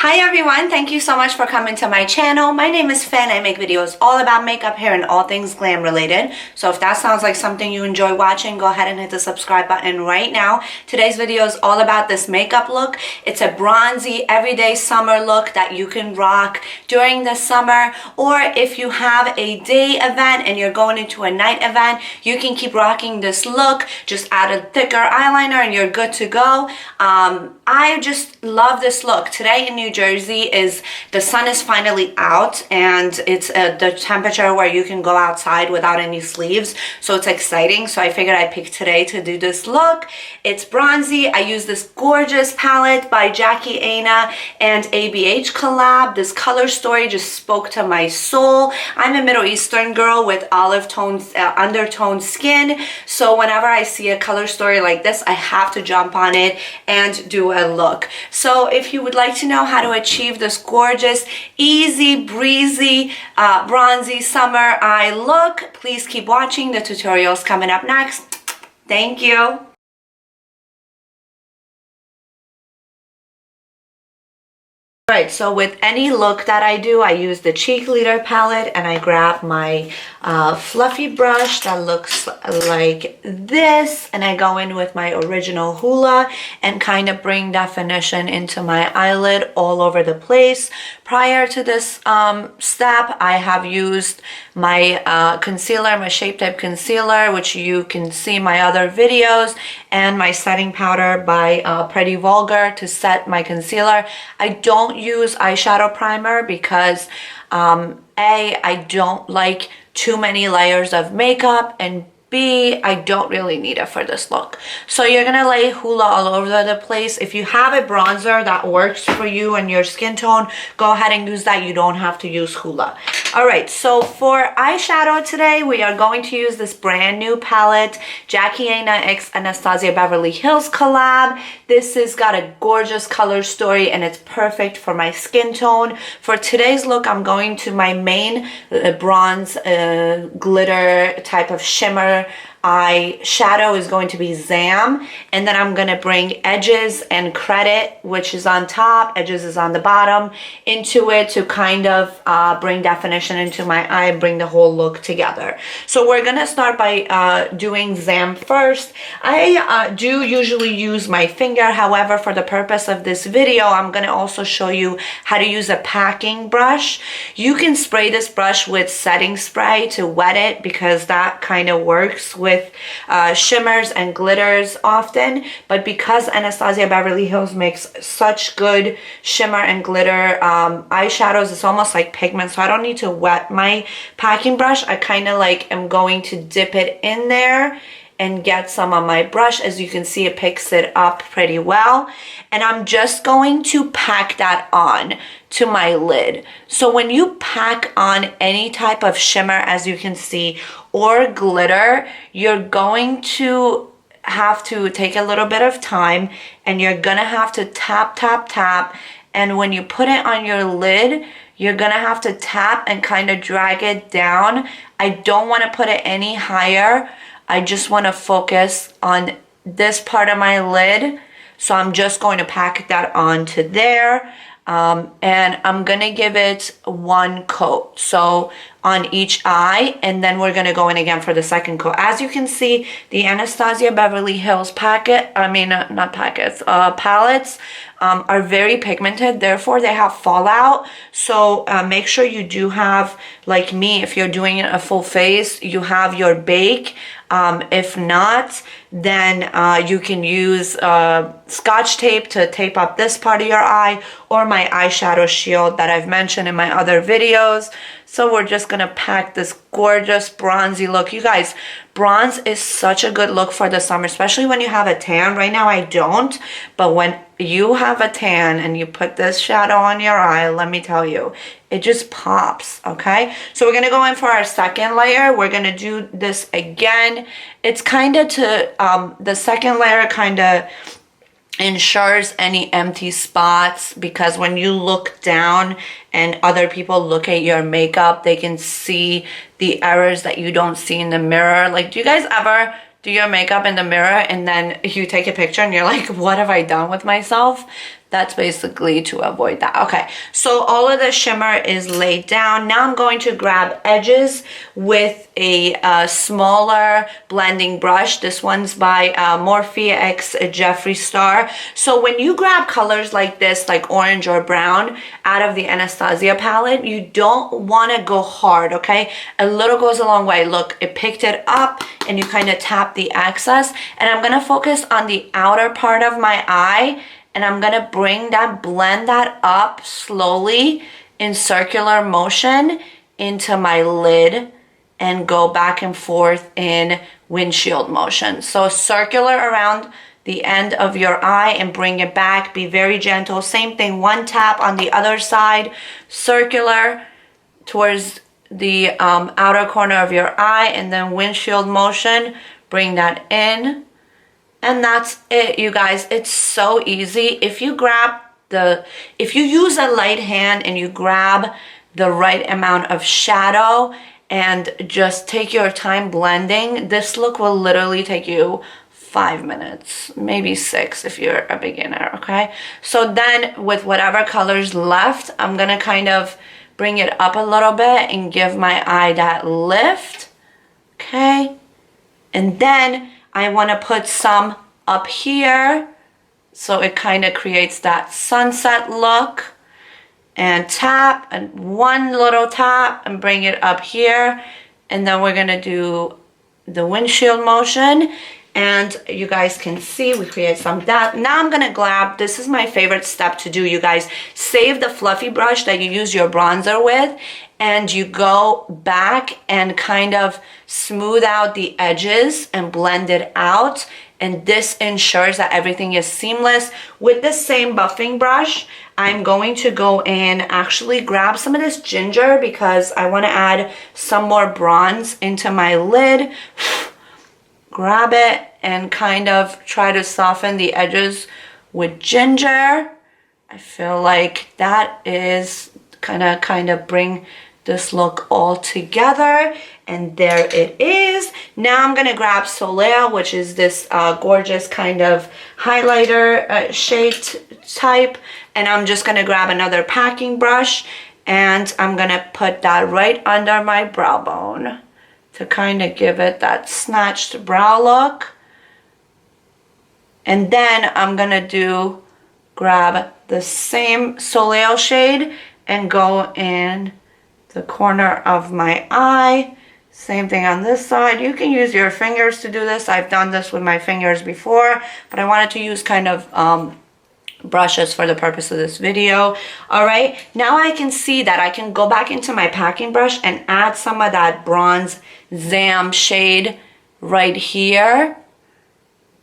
Hi everyone, thank you so much for coming to my channel. My name is Fan. I make videos all about makeup, hair, and all things glam related. So if that sounds like something you enjoy watching, go ahead and hit the subscribe button right now. Today's video is all about this makeup look. It's a bronzy, everyday summer look that you can rock during the summer, or if you have a day event and you're going into a night event, you can keep rocking this look. Just add a thicker eyeliner and you're good to go. I just love this look. Today in New Jersey the sun is finally out, and it's the temperature where you can go outside without any sleeves, so it's exciting. So I figured I'd pick today to do this look. It's bronzy. I use this gorgeous palette by Aina and ABH collab. This color story just spoke to my soul. I'm a Middle Eastern girl with olive tones, undertone skin, so whenever I see a color story like this, I have to jump on it and do a look. So if you would like to know how to achieve this gorgeous, easy breezy, bronzy summer eye look, please keep watching. The tutorial's coming up next. Thank you. Alright, so with any look that I do, I use the Cheekleader palette and I grab my fluffy brush that looks like this, and I go in with my original hula and kind of bring definition into my eyelid all over the place. Prior to this step, I have used my concealer, my Shape Tape concealer, which you can see my other videos, and my setting powder by Pretty Vulgar to set my concealer. I don't use eyeshadow primer because I don't like too many layers of makeup, and B, I don't really need it for this look. So you're gonna lay hula all over the place. If you have a bronzer that works for you and your skin tone, go ahead and use that. You don't have to use hula. Alright, so for eyeshadow today, we are going to use this brand new palette, Aina x Anastasia Beverly Hills collab. This has got a gorgeous color story and it's perfect for my skin tone. For today's look, I'm going to my main bronze glitter type of shimmer eyeshadow is going to be Zam, and then I'm going to bring Edges and Credit, which is on top, Edges is on the bottom, into it to kind of bring definition into my eye, bring the whole look together. So we're going to start by doing Zam first. I do usually use my finger, however, for the purpose of this video, I'm going to also show you how to use a packing brush. You can spray this brush with setting spray to wet it, because that kind of works with shimmers and glitters often, but because Anastasia Beverly Hills makes such good shimmer and glitter eyeshadows, it's almost like pigment, so I don't need to wet my packing brush. I kind of like am going to dip it in there and get some on my brush. As you can see, it picks it up pretty well, and I'm just going to pack that on to my lid. So when you pack on any type of shimmer, as you can see, or glitter, you're going to have to take a little bit of time, and you're gonna have to tap, tap, tap, and when you put it on your lid, you're gonna have to tap and kind of drag it down. I don't want to put it any higher. I just want to focus on this part of my lid. So I'm just going to pack that onto there. And I'm going to give it one coat. So on each eye, and then we're going to go in again for the second coat. As you can see, the Anastasia Beverly Hills palettes are very pigmented, therefore they have fallout. So make sure you do have, like me, if you're doing a full face, you have your bake. If not, then you can use Scotch tape to tape up this part of your eye, or my eyeshadow shield that I've mentioned in my other videos. So we're just gonna pack this gorgeous bronzy look. You guys, bronze is such a good look for the summer, especially when you have a tan. Right now I don't, but when you have a tan and you put this shadow on your eye, let me tell you, it just pops. Okay, so we're gonna go in for our second layer. We're gonna do this again. It's kind of to the second layer kind of ensures any empty spots, because when you look down and other people look at your makeup, they can see the errors that you don't see in the mirror. Like, do you guys ever do your makeup in the mirror and then you take a picture and you're like, what have I done with myself? That's basically to avoid that. Okay, so all of the shimmer is laid down. Now I'm going to grab edges with a smaller blending brush. This one's by Morphe X Jeffree Star. So when you grab colors like this, like orange or brown, out of the Anastasia palette, you don't want to go hard, okay? A little goes a long way. Look, it picked it up and you kind of tap the excess. And I'm going to focus on the outer part of my eye, and I'm going to blend that up slowly in circular motion into my lid and go back and forth in windshield motion. So circular around the end of your eye and bring it back. Be very gentle. Same thing, one tap on the other side, circular towards the outer corner of your eye, and then windshield motion, bring that in. And that's it, you guys. It's so easy. If you use a light hand and you grab the right amount of shadow and just take your time blending, this look will literally take you 5 minutes, maybe 6 if you're a beginner, okay? So then with whatever colors left, I'm gonna kind of bring it up a little bit and give my eye that lift, okay? And then I wanna put some up here so it kind of creates that sunset look, and tap, and one little tap and bring it up here. And then we're gonna do the windshield motion. And you guys can see we create some depth. Now I'm gonna grab, this is my favorite step to do, you guys. Save the fluffy brush that you use your bronzer with, and you go back and kind of smooth out the edges and blend it out. And this ensures that everything is seamless. With the same buffing brush, I'm going to go in, actually grab some of this ginger because I wanna add some more bronze into my lid. Grab it and kind of try to soften the edges with ginger. I feel like that is kind of bring this look all together. And there it is. Now I'm gonna grab Soleil, which is this gorgeous kind of highlighter shade type. And I'm just gonna grab another packing brush and I'm gonna put that right under my brow bone to kind of give it that snatched brow look. And then I'm gonna grab the same Soleil shade and go in the corner of my eye. Same thing on this side. You can use your fingers to do this. I've done this with my fingers before, but I wanted to use kind of brushes for the purpose of this video. All right, now I can see that I can go back into my packing brush and add some of that bronze Zam shade right here,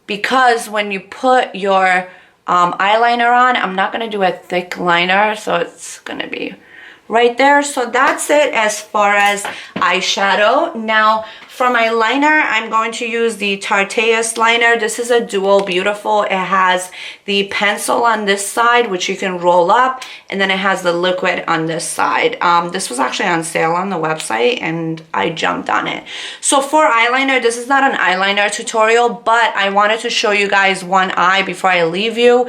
because when you put your eyeliner on, I'm not going to do a thick liner, so it's going to be right there. So that's it as far as eyeshadow. Now for my liner, I'm going to use the Tarteist liner. This is a dual beautiful. It has the pencil on this side, which you can roll up, and then it has the liquid on this side. This was actually on sale on the website and I jumped on it. So for eyeliner, this is not an eyeliner tutorial, but I wanted to show you guys one eye before I leave you.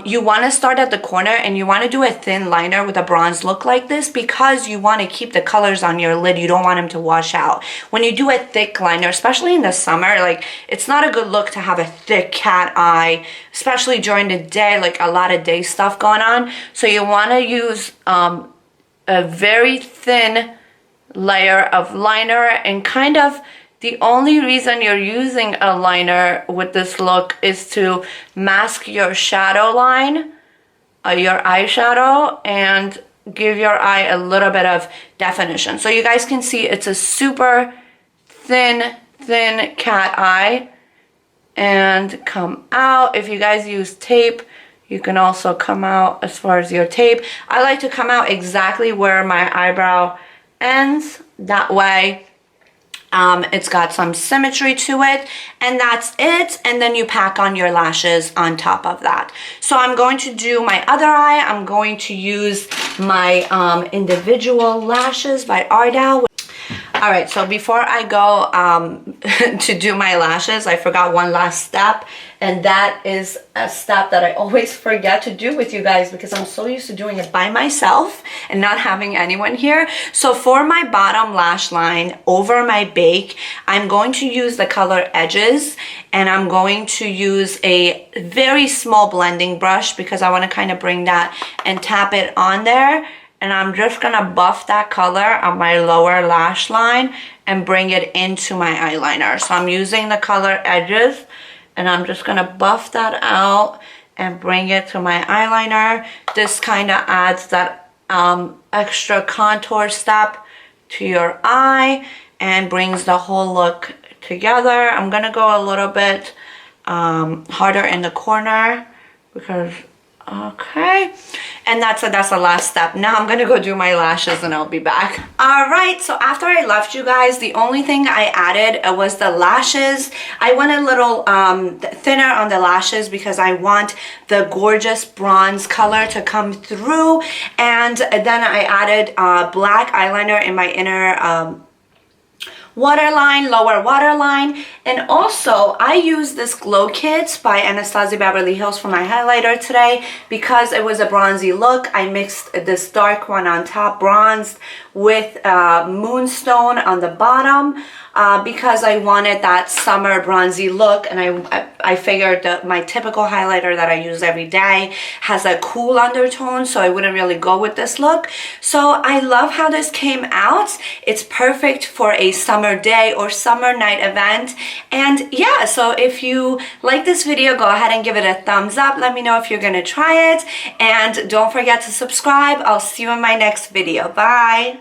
You want to start at the corner and you want to do a thin liner with a bronze look like this, because you want to keep the colors on your lid. You don't want them to wash out. When you do a thick liner, especially in the summer, like, it's not a good look to have a thick cat eye, especially during the day, like a lot of day stuff going on. So you want to use a very thin layer of liner, and kind of the only reason you're using a liner with this look is to mask your shadow line, your eyeshadow, and give your eye a little bit of definition. So you guys can see it's a super thin cat eye, and come out. If you guys use tape, you can also come out as far as your tape. I like to come out exactly where my eyebrow ends. That way it's got some symmetry to it, and that's it. And then you pack on your lashes on top of that. So I'm going to do my other eye. I'm going to use my individual lashes by Ardell. All right, so before I go to do my lashes, I forgot one last step, and that is a step that I always forget to do with you guys because I'm so used to doing it by myself and not having anyone here. So for my bottom lash line over my bake, I'm going to use the color Edges, and I'm going to use a very small blending brush because I want to kind of bring that and tap it on there. And I'm just gonna buff that color on my lower lash line and bring it into my eyeliner. So I'm using the color Edges, and I'm just gonna buff that out and bring it to my eyeliner. This kind of adds that extra contour step to your eye and brings the whole look together. I'm gonna go a little bit harder in the corner because okay, and that's the last step. Now I'm gonna go do my lashes and I'll be back. All right, so after I left you guys, the only thing I added was the lashes. I went a little thinner on the lashes because I want the gorgeous bronze color to come through, and then I added black eyeliner in my inner waterline, lower waterline. And also I used this Glow Kit by Anastasia Beverly Hills for my highlighter today because it was a bronzy look. I mixed this dark one on top, bronzed, with Moonstone on the bottom because I wanted that summer bronzy look, and I figured that my typical highlighter that I use every day has a cool undertone, so I wouldn't really go with this look. So I love how this came out. It's perfect for a summer day or summer night event. And yeah, so if you like this video, go ahead and give it a thumbs up. Let me know if you're gonna try it, and don't forget to subscribe. I'll see you in my next video. Bye.